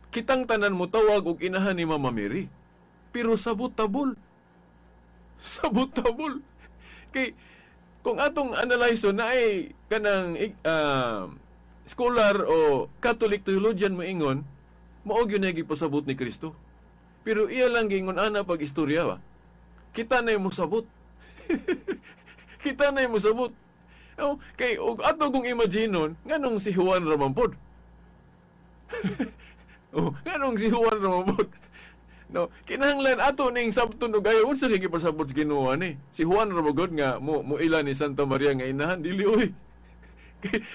kitang tanan mo tawag og inahan ni Mama Mary. Pero sabot-tabol. Sabot-tabol. Kay kung atong analyze na ay kanang scholar o Catholic theologian mo ingon, mao gyud na gipasabot ni Kristo. Pero iya lang gingon ana pag istorya ba. Kita na mo sabot. Kita na mo sabot. Oh, kay og ato kung imaginon nganong si Juan Ramampod. Oh, nganong si Juan Ramampod. No, kinahanglan ato ning sabton og ayo unsa kay gipasabot sa Ginoo ni. Si Juan Ramagod nga mo ila ni Santa Maria nga inahan dili oy.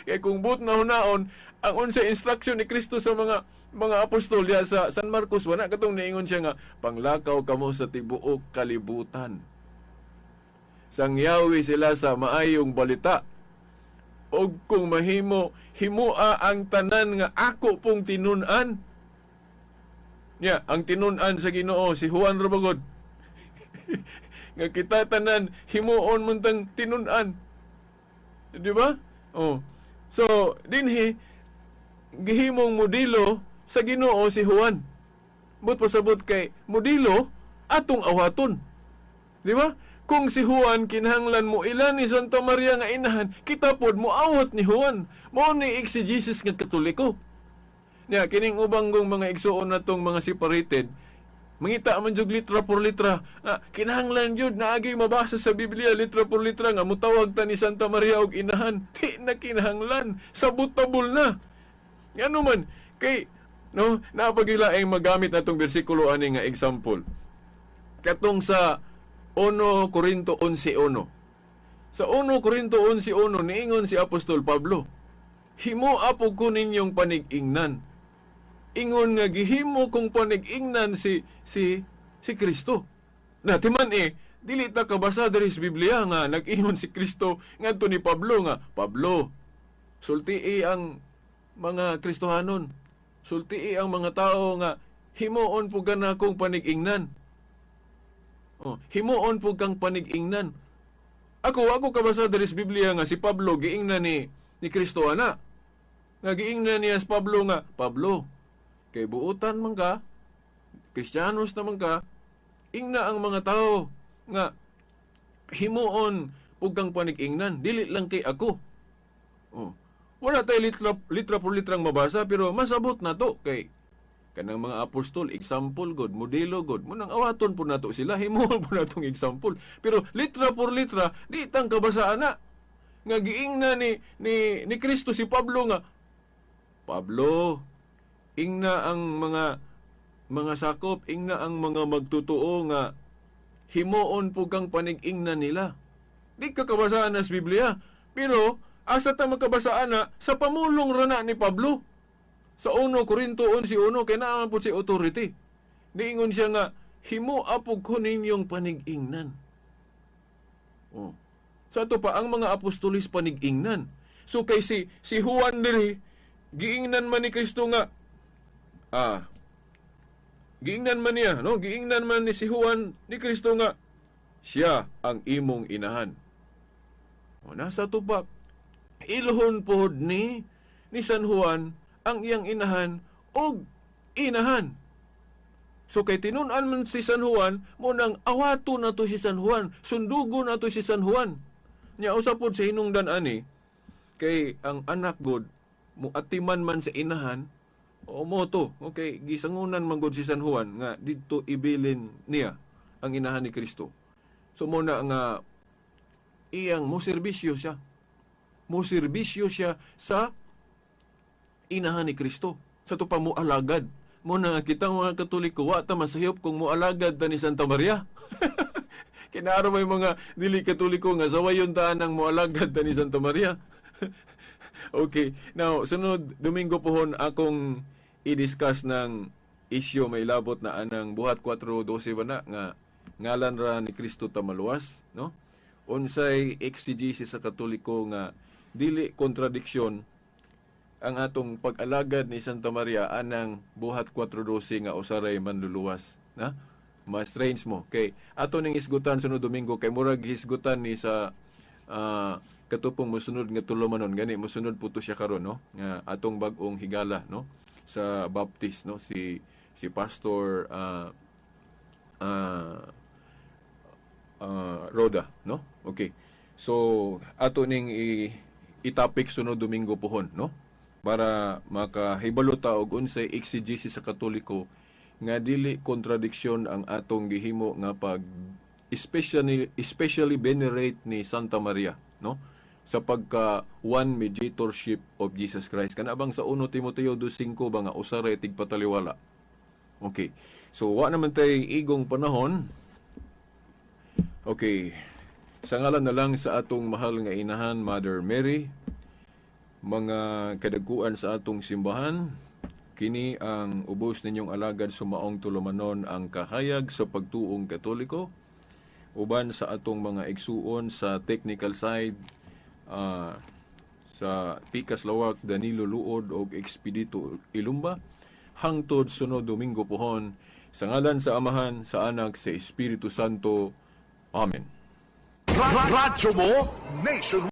Kay kung but na hunaon ang unsa instruction ni Kristo sa mga apostol ya sa San Marcos wala katong niingon siya nga panglakaw kamo sa tibuok kalibutan. Sangyawi sila sa maayong balita. Og kung mahimo himoa ang tanan nga ako pong tinun-an. Ya, ang tinun-an sa Ginoo si Juan Ramagod. Nga kita tanan himuon muntang tinun-an. Di ba? Oh. So, dinhi gihimong modelo sa Ginoo si Juan. But pasabot kay modelo atong awaton. Di ba? Kung si Juan kinahanglan mo ilan ni Santa Maria nga inahan, kita pod mo awat ni Juan. Mao ni exegesis nga Katoliko. Nya kining ubang gong mga igsuon natong mga separated, mangita man jud litra por litra. Kinahanglan jud naagi mabasa sa Biblia litra por litra nga mutawag ta ni Santa Maria og inahan. Di na kinahanglan, sabot-tabol na. Ngano man kay no napagilaeng magamit natong bersikulo ani nga example. Katong sa 1 Corinto 11:1. Sa 1 Corinto 11:1 niingon si Apostol Pablo, himo apog ko ninyong panig-ingnan. Ingon nga gihimo kong panig-ingnan si Kristo. Natiman dili ta kabasa diri sa Biblia nga nag-ingon si Kristo ngadto ni Pablo nga, Pablo, sultii ang mga Kristohanon. Sultii ang mga tao nga himuon pug kana kong panig-ingnan. Oh, himuon po kang panig-ingnan. Ako kabasa diri sa Biblia nga si Pablo giingnan ni Kristo ana. Nga giingnan niya si Pablo nga, Pablo, kay buutan man ka, Kristiyanos naman ka, ingna ang mga tao nga himuon po kang panig-ingnan, dili lang kay ako. Oh. Wala tayo litra por litrang mabasa pero masabot na to kay kanang mga apostol, example god, modelo god, munang awaton po nato sila, himuon po natong example. Pero litra por litra, di tang kabasaan na. Nga giingna ni Kristo si Pablo nga, Pablo, ingna ang mga sakop, ingna ang mga magtutuo nga, himuon po kang panig-ingna nila. Di ka kabasaan na sa Biblia. Pero, asa ta makabasaan na sa pamulong rana ni Pablo. Sa 1 Corinto 11:1 kay naa po si authority. Niingon siya nga himo apog ko ninyong panig-ingnan. Oh. Sa ato pa ang mga apostolis panig-ingnan. So kay si Juan diri giingnan man ni Kristo nga giingnan man niya, no? Giingnan man ni si Juan ni Kristo nga siya ang imong inahan. O nasa tupak iluhon pod ni San Juan ang iyang inahan og inahan. So kay tinun-an man si San Juan, mo nang awato na to si San Juan, sundugo na to si San Juan. Nya usapod sa hinungdan ani kay ang anak god mo atiman man sa inahan o mo to, okay, gisangunan man god si San Juan nga didto ibilin niya ang inahan ni Kristo. So mo na nga iyang mo serbisyo siya. Mo serbisyo siya sa inahan ni Kristo. Sa to pa mo alagad. Mo na kita mga Katoliko, wa ta masayop kung mo alagad ta ni Santa Maria. Kinaaro may mga dili Katoliko nga sawayon ta nang mo alagad ta ni Santa Maria. Okay. Now, sunod Domingo pohon akong i-discuss ng issue may labot na anang buhat 4:12 ba na nga ngalan ra ni Kristo ta maluwas, no? Unsay exegesis sa Katoliko nga dili kontradiksyon ang atong pag-alagad ni Santa Maria anang buhat 4:12 nga usaray manluluwas, na? Ma-strange mo. Kay ato ning isgutan sunod Domingo kay murag hisgutan ni sa katupong mosunod nga tulumanon gani mosunod puto siya karon, no? Nga atong bag-ong higala, no? Sa Baptist, no? Si Pastor Roda, no? Okay. So ato ning itapik sunod Domingo pohon, no? Para makahibalota og unsay exegesis sa Katoliko nga dili kontradiksyon ang atong gihimo nga pag especially venerate ni Santa Maria, no? Sa pagka one mediatorship of Jesus Christ. Kana bang sa 1 Timoteo 2:5 ba nga usaray tigpataliwala. Okay. So wa naman tay igong panahon. Okay. Sa ngalan na lang sa atong mahal nga inahan, Mother Mary, mga kadagkuan sa atong simbahan, kini ang ubos ninyong alagad sumaong tulumanon ang kahayag sa pagtuong Katoliko, uban sa atong mga igsuon sa technical side, sa Tikas Lawak, Danilo Luod o Expedito Ilumba, hangtod sunod Domingo pohon, sa ngalan sa Amahan, sa Anak, sa Espiritu Santo. Amen. Radyo mo, Nation